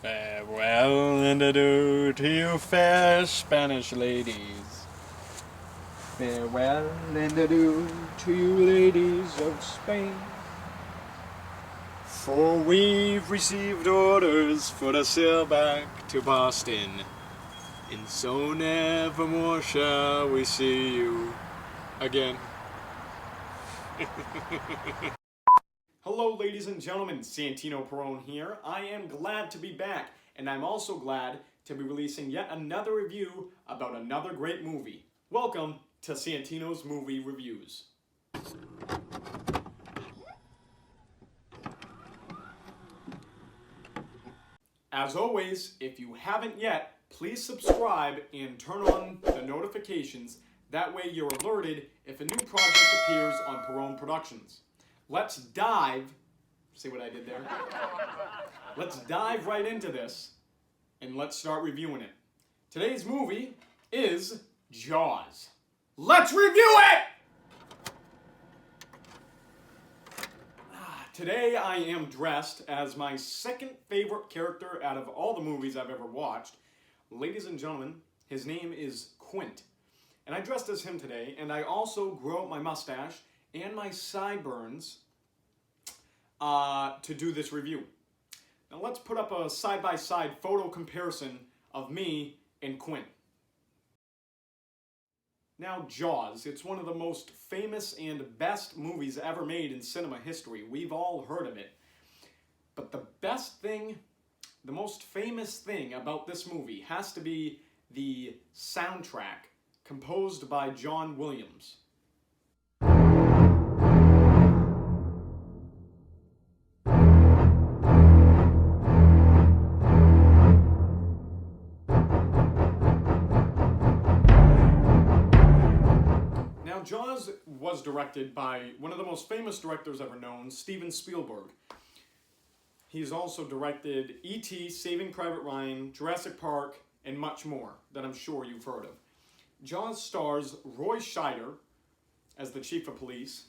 Farewell and adieu to you fair Spanish ladies. Farewell and adieu to you ladies of Spain. For we've received orders for to sail back to Boston, and so nevermore shall we see you again. Hello ladies and gentlemen, Santino Perrone here. I am glad to be back, and I'm also glad to be releasing yet another review about another great movie. Welcome to Santino's Movie Reviews. As always, if you haven't yet, please subscribe and turn on the notifications. That way you're alerted if a new project appears on Perrone Productions. Let's dive, see what I did there? Let's dive right into this and let's start reviewing it. Today's movie is Jaws. Let's review it! Today I am dressed as my second favorite character out of all the movies I've ever watched. Ladies and gentlemen, his name is Quint. And I dressed as him today, and I also grew out my mustache and my sideburns to do this review. Now let's put up a side-by-side photo comparison of me and Quint. Now Jaws, it's one of the most famous and best movies ever made in cinema history. We've all heard of it. But the best thing, the most famous thing about this movie has to be the soundtrack composed by John Williams. Jaws was directed by one of the most famous directors ever known, Steven Spielberg. He's also directed E.T., Saving Private Ryan, Jurassic Park, and much more that I'm sure you've heard of. Jaws stars Roy Scheider as the chief of police,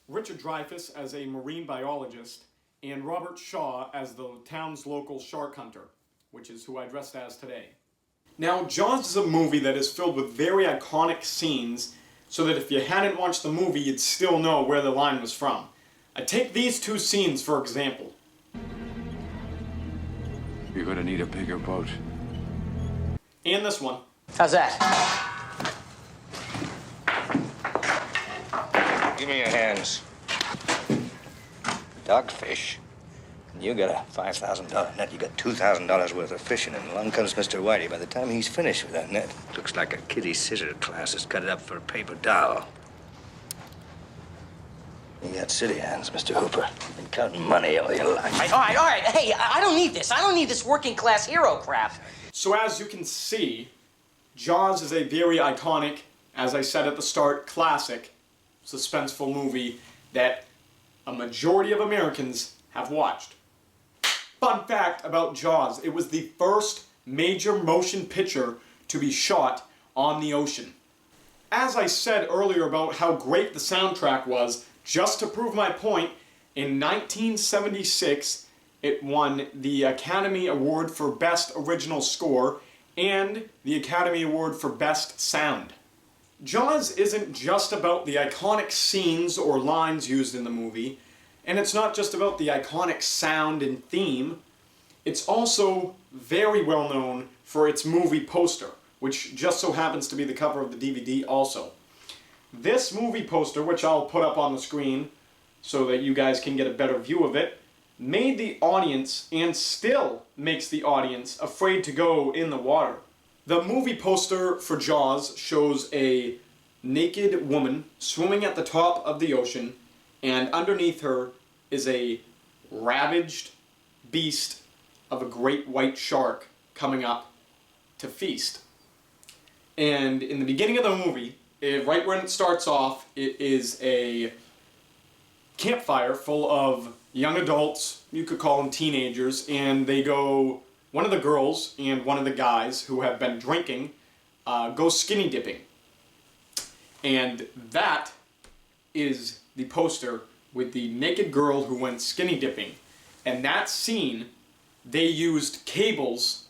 Richard Dreyfuss as a marine biologist, and Robert Shaw as the town's local shark hunter, which is who I dressed as today. Now, Jaws is a movie that is filled with very iconic scenes, so that if you hadn't watched the movie, you'd still know where the line was from. I take these two scenes for example. You're gonna need a bigger boat. And this one. How's that? Give me your hands. Dogfish. You got a $5,000 net. You got $2,000 worth of fishing, and along comes Mr. Whitey. By the time he's finished with that net, looks like a kiddie scissor class has cut it up for a paper doll. You got city hands, Mr. Hooper. Been counting money all your life. All right. Hey, I don't need this. I don't need this working class hero crap. So as you can see, Jaws is a very iconic, as I said at the start, classic, suspenseful movie that a majority of Americans have watched. Fun fact about Jaws, it was the first major motion picture to be shot on the ocean. As I said earlier about how great the soundtrack was, just to prove my point, in 1976 it won the Academy Award for Best Original Score and the Academy Award for Best Sound. Jaws isn't just about the iconic scenes or lines used in the movie, and it's not just about the iconic sound and theme, it's also very well known for its movie poster, which just so happens to be the cover of the DVD also. This movie poster, which I'll put up on the screen so that you guys can get a better view of it, made the audience, and still makes the audience, afraid to go in the water. The movie poster for Jaws shows a naked woman swimming at the top of the ocean, and underneath her is a ravaged beast of a great white shark coming up to feast. And in the beginning of the movie, right when it starts off, it is a campfire full of young adults, you could call them teenagers, and they go, one of the girls and one of the guys who have been drinking, go skinny dipping. And that is the poster with the naked girl who went skinny dipping. And that scene they used cables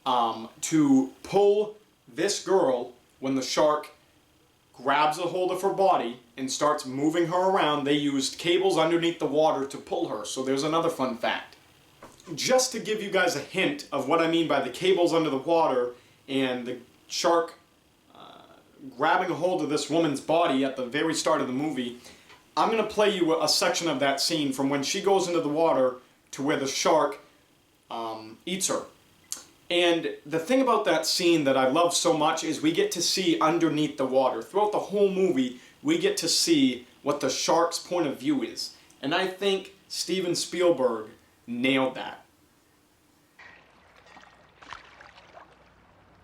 to pull this girl when the shark grabs a hold of her body and starts moving her around. They used cables underneath the water to pull her. So there's another fun fact. Just to give you guys a hint of what I mean by the cables under the water and the shark grabbing a hold of this woman's body at the very start of the movie, I'm going to play you a section of that scene from when she goes into the water to where the shark eats her. And the thing about that scene that I love so much is we get to see underneath the water. Throughout the whole movie, we get to see what the shark's point of view is. And I think Steven Spielberg nailed that.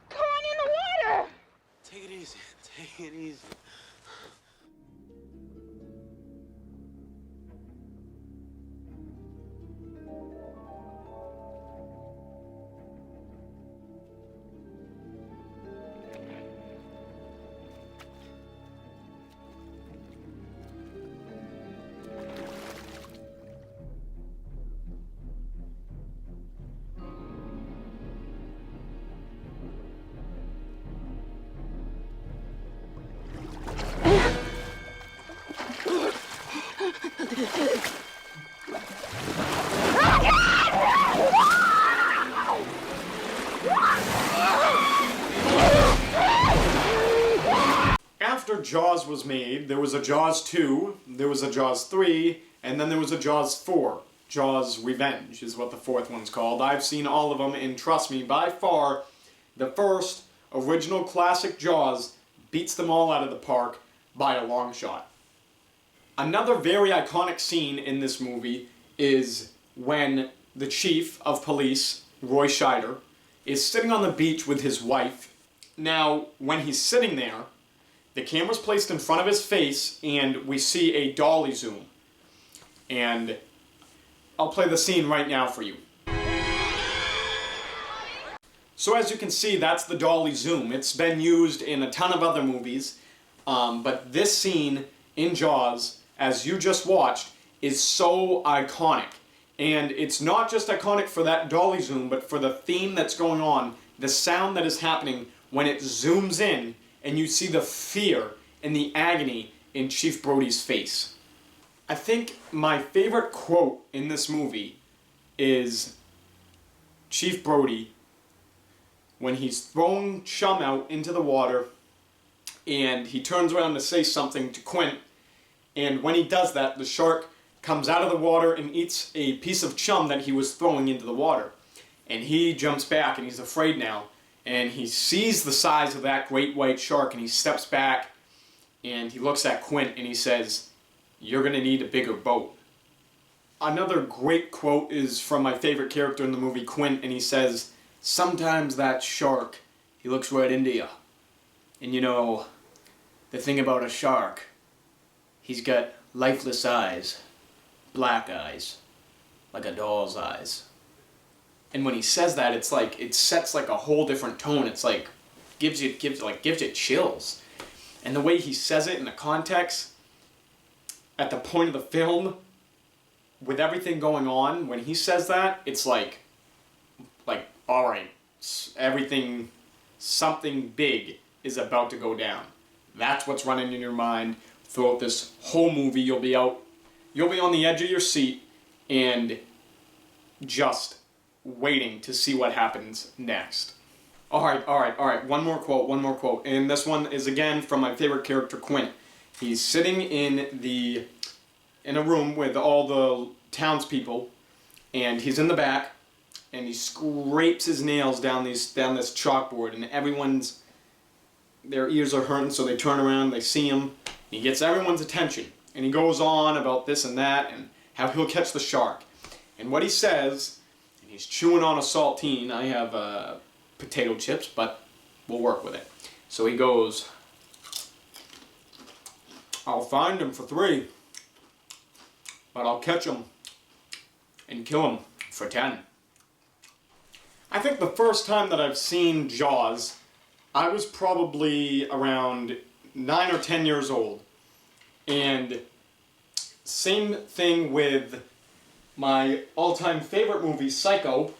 Come on in the water! Take it easy. Take it easy. After Jaws was made, there was a Jaws 2, there was a Jaws 3, and then there was a Jaws 4. Jaws Revenge is what the fourth one's called. I've seen all of them, and trust me, by far, the first original classic Jaws beats them all out of the park by a long shot. Another very iconic scene in this movie is when the chief of police, Roy Scheider, is sitting on the beach with his wife. Now, when he's sitting there, the camera's placed in front of his face, and we see a dolly zoom. And I'll play the scene right now for you. So as you can see, that's the dolly zoom. It's been used in a ton of other movies, but this scene in Jaws, as you just watched, is so iconic. And it's not just iconic for that dolly zoom, but for the theme that's going on, the sound that is happening when it zooms in, and you see the fear and the agony in Chief Brody's face. I think my favorite quote in this movie is Chief Brody when he's throwing chum out into the water and he turns around to say something to Quint, and when he does that, the shark comes out of the water and eats a piece of chum that he was throwing into the water. And he jumps back and he's afraid now. And he sees the size of that great white shark and he steps back and he looks at Quint and he says, "You're gonna need a bigger boat." Another great quote is from my favorite character in the movie, Quint, and he says, "Sometimes that shark, he looks right into you. And you know, the thing about a shark, he's got lifeless eyes, black eyes, like a doll's eyes." And when he says that, it's like, it sets like a whole different tone. It's like, gives you chills. And the way he says it in the context, at the point of the film, with everything going on, when he says that, it's like, alright, everything, something big is about to go down. That's what's running in your mind throughout this whole movie. You'll be on the edge of your seat and just waiting to see what happens next. Alright, one more quote, and this one is again from my favorite character, Quint. He's sitting in a room with all the townspeople, and he's in the back, and he scrapes his nails down this chalkboard, and their ears are hurting, so they turn around, they see him, he gets everyone's attention, and he goes on about this and that, and how he'll catch the shark. And what he says, and he's chewing on a saltine. I have potato chips, but we'll work with it. So he goes, "I'll find him for 3, but I'll catch him and kill him for 10. I think the first time that I've seen Jaws, I was probably around 9 or 10 years old. And same thing with my all-time favorite movie, Psycho,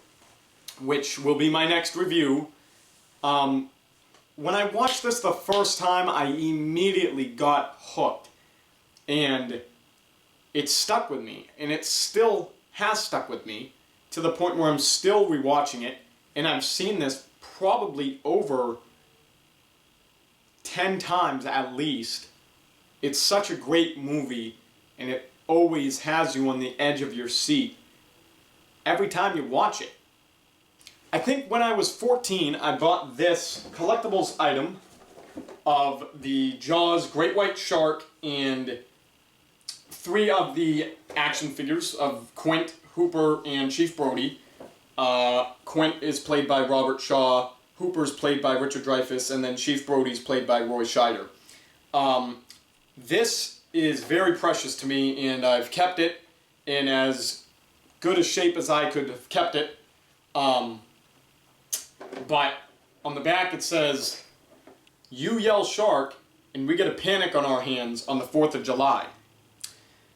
which will be my next review. When I watched this the first time, I immediately got hooked. And it stuck with me. And it still has stuck with me to the point where I'm still rewatching it. And I've seen this probably over 10 times at least. It's such a great movie, and it always has you on the edge of your seat every time you watch it. I think when I was 14, I bought this collectibles item of the Jaws Great White Shark and 3 of the action figures of Quint, Hooper, and Chief Brody. Quint is played by Robert Shaw, Hooper's played by Richard Dreyfuss, and then Chief Brody's played by Roy Scheider. This is very precious to me, and I've kept it in as good a shape as I could have kept it. But on the back it says, "You yell shark, and we get a panic on our hands on the 4th of July."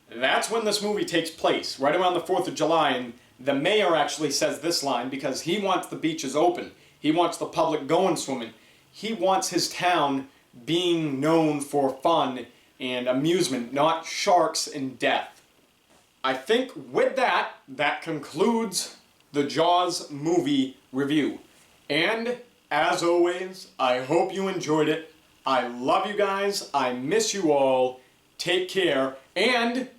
That's when this movie takes place, right around the 4th of July, and the mayor actually says this line because he wants the beaches open. He wants the public going swimming. He wants his town being known for fun and amusement, not sharks and death. I think with that, that concludes the Jaws movie review. And, as always, I hope you enjoyed it. I love you guys. I miss you all. Take care. And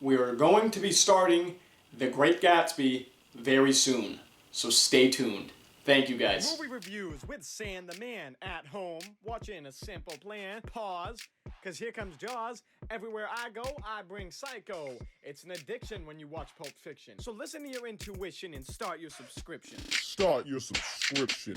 we are going to be starting The Great Gatsby very soon. So stay tuned. Thank you, guys. Movie reviews with San the Man at home, watching a simple plan. Pause, because here comes Jaws. Everywhere I go, I bring psycho. It's an addiction when you watch Pulp Fiction. So listen to your intuition and start your subscription. Start your subscription.